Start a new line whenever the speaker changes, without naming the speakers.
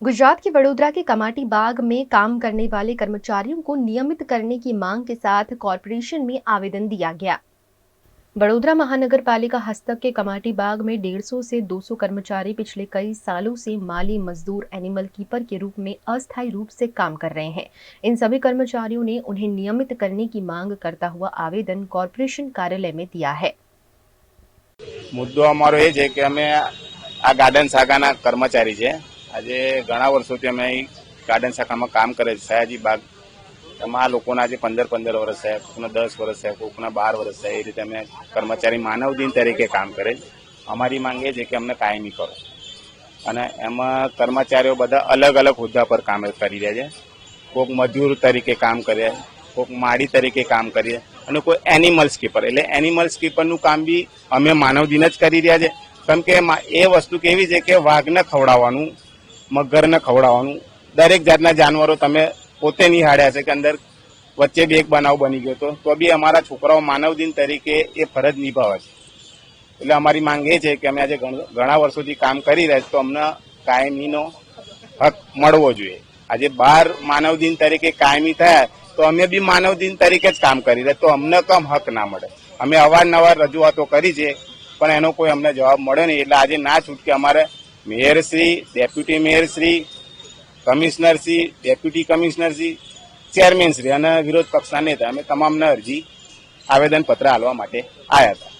गुजरात के वडोदरा के कमाटी बाग में काम करने वाले कर्मचारियों को नियमित करने की मांग के साथ कॉरपोरेशन में आवेदन दिया गया। वडोदरा महानगर पालिका हस्तक के कमाटी बाग में 150 से 200 कर्मचारी पिछले कई सालों से माली मजदूर एनिमल कीपर के रूप में अस्थायी रूप से काम कर रहे हैं। इन सभी कर्मचारियों ने उन्हें नियमित करने की मांग करता हुआ आवेदन कॉरपोरेशन कार्यालय में दिया है।
मुद्दो अमारो ए छे के अमे आ गार्डन शाखाना कर्मचारी छे। આજે ઘણા વર્ષોથી અમે ગાર્ડન શાખામાં કામ કરે છે સયાજી બાગ એમાં આ લોકોના આજે 15 વર્ષ છે, કોઈના 10 વર્ષ છે, કોઈના 12 વર્ષ છે, એ રીતે અમે કર્મચારી માનવ દિન તરીકે કામ કરે છે। અમારી માંગ એ છે કે અમને કાયમી કરો અને એમાં કર્મચારીઓ બધા અલગ અલગ હોદ્દા પર કામ કરી રહ્યા છે। કોઈક મજૂર તરીકે કામ કરે, કોઈક માળી તરીકે કામ કરે અને કોઈ એનિમલ્સ કીપર, એટલે એનિમલ્સ કીપરનું કામ બી અમે માનવ દિન જ કરી રહ્યા છે। કેમ કે એ વસ્તુ કેવી છે કે વાઘને ખવડાવવાનું, મગરને ખવડાવવાનું, દરેક જાતના જાનવરો તમે પોતે નિહાળ્યા છે કે અંદર વચ્ચે બી એક બનાવ બની ગયો તો બી અમારા છોકરાઓ માનવ દિન તરીકે એ ફરજ નિભાવે છે। એટલે અમારી માંગ એ છે કે અમે આજે ઘણા વર્ષોથી કામ કરી રહ્યા છીએ તો અમને કાયમીનો હક મળવો જોઈએ। આજે 12 માનવ દિન તરીકે કાયમી થયા તો અમે બી માનવ દિન તરીકે જ કામ કરી રહ્યા, તો અમને કમ હક ના મળે। અમે અવારનવાર રજૂઆતો કરી છે પણ એનો કોઈ અમને જવાબ મળ્યો નહીં। એટલે આજે ના છૂટકે અમારે મેયરશ્રી, ડેપ્યુટી મેયરશ્રી, કમિશનરશ્રી, ડેપ્યુટી કમિશનરશ્રી, ચેરમેનશ્રી અને વિરોધ પક્ષના નેતા અમે તમામને અરજી આવેદનપત્ર આપવા માટે આવ્યા હતા।